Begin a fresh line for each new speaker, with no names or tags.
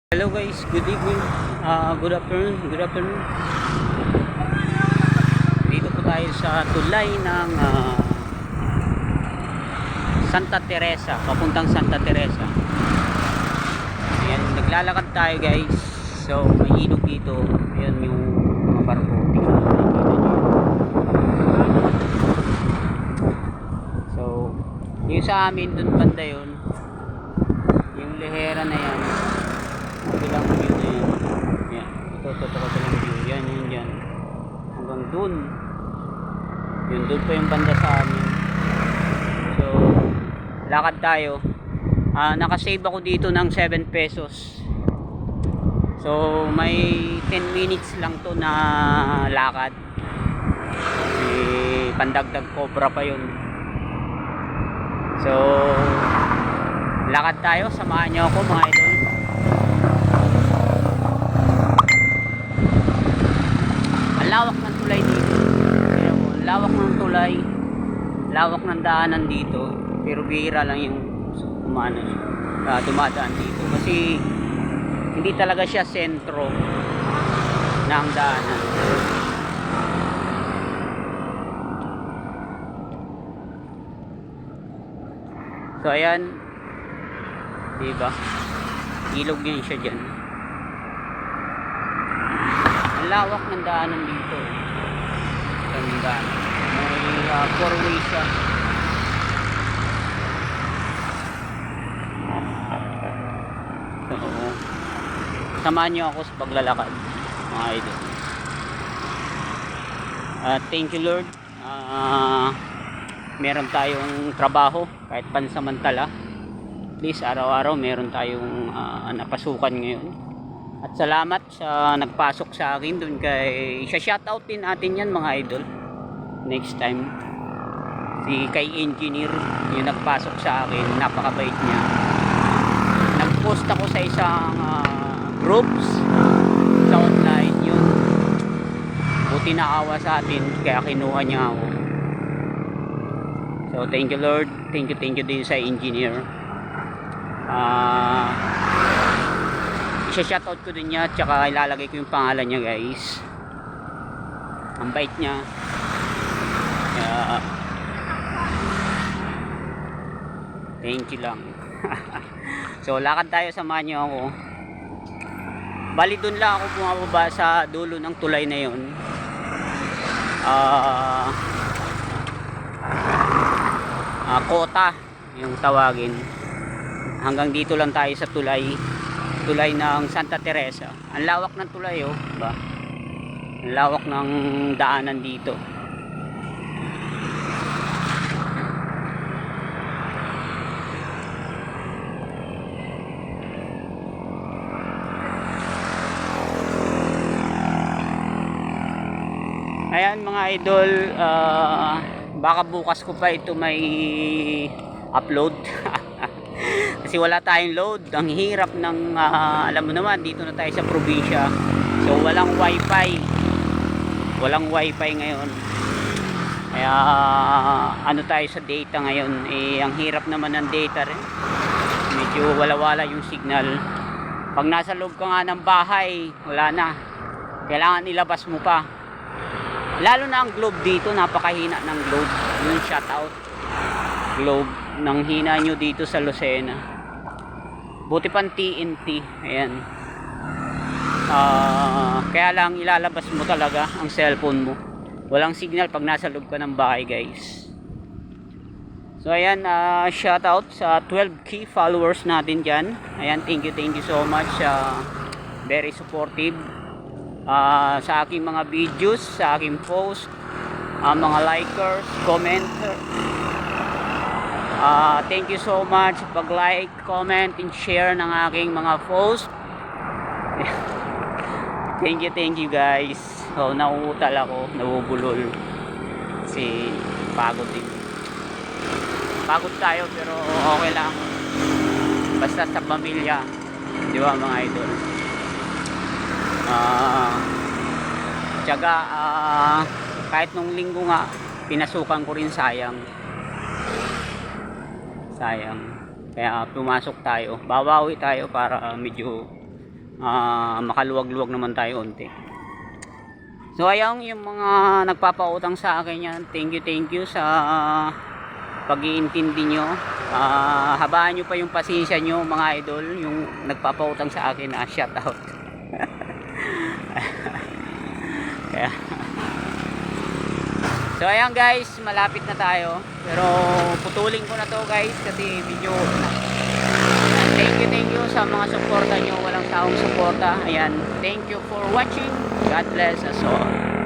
Hello guys, good evening, good afternoon. Dito po tayo sa tulay ng Santa Teresa, papuntang Santa Teresa. Ayan, naglalakad tayo guys. So, may ilog dito. Ayan yung mga barko. So, yung sa amin dun banda yun, yung lehera na yan. Bilang view na yan. Yan. Ito lang view. Yan, yun, yan. Hanggang dun. Yun, dun pa yung banda sa amin. So, lakad tayo. Nakasave ako dito ng 7 pesos. So, may 10 minutes lang to na lakad. Pandagdag cobra pa yun. So, lakad tayo. Samahan nyo ako mga idol. Lawak ng tulay dito. Lawak ng tulay, lawak ng daanan dito, pero bihira lang yung dumadaan dito kasi hindi talaga siya sentro ng daanan. So ayan, diba, ilog din siya dyan. Lawak ng daanan dito. Ang daanan. May 4 ways siya. So, samahan nyo ako sa paglalakad, mga idol. Thank you Lord. Meron tayong trabaho kahit pansamantala. At least araw-araw meron tayong napasukan ngayon. At salamat sa nagpasok sa akin dun kay shoutout din natin yan mga idol. Next time kay engineer yung nagpasok sa akin, napakabait niya. Nagpost ako sa isang groups sa online yun. Buti naawa sa atin kaya kinuha niya ako. So thank you Lord. Thank you din sa engineer. Shoutout ko din niya, tsaka ilalagay ko yung pangalan niya guys. Ang bait niya. Thank you lang. So lakad tayo, samahan niyo ako. Bali dun lang ako bumababa sa dulo ng tulay na yun. Kota yung tawagin. Hanggang dito lang tayo sa tulay ng Santa Teresa. Ang lawak ng tulay, oh, ba? Ang lawak ng daanan dito. Ayan mga idol, baka bukas ko pa ito may upload. Kasi wala tayong load. Ang hirap ng alam mo naman, dito na tayo sa probinsya. So walang wifi ngayon. Kaya ano tayo sa data ngayon, ang hirap naman ng data rin. Medyo wala yung signal. Pag nasa loob ka nga ng bahay, wala na. Kailangan ilabas mo pa. Lalo na ang globe dito, napakahina ng globe. Yung shoutout globe, nang hina nyo dito sa Lucena. Buti pang TNT. Ayan. Kaya lang ilalabas mo talaga ang cellphone mo. Walang signal pag nasa loob ka ng bahay guys. So ayan, shoutout sa 12k followers natin dyan. Ayan, thank you so much. Very supportive sa aking mga videos, sa aking post, mga likers, commenter. Thank you so much pag-like, comment, and share ng aking mga post. Thank you guys. So, nauutal ako, nabubulol. Kasi pagod din. Pagod tayo pero okay lang. Basta sa pamilya. Di ba mga idol? Tiyaga, kahit nung linggo nga, pinasukan ko rin, sayang. Kaya pumasok tayo, babawi tayo para medyo makaluwag-luwag naman tayo unti. So ayun, yung mga nagpapautang sa akin yan, thank you sa pag-iintindi nyo. Habaan nyo pa yung pasensya nyo mga idol, yung nagpapautang sa akin na shout out. Kaya so ayan guys, malapit na tayo, pero putulin ko na to guys kasi video na. Thank you sa mga suporta nyo, walang sawang suporta. Ayan, thank you for watching. God bless us all.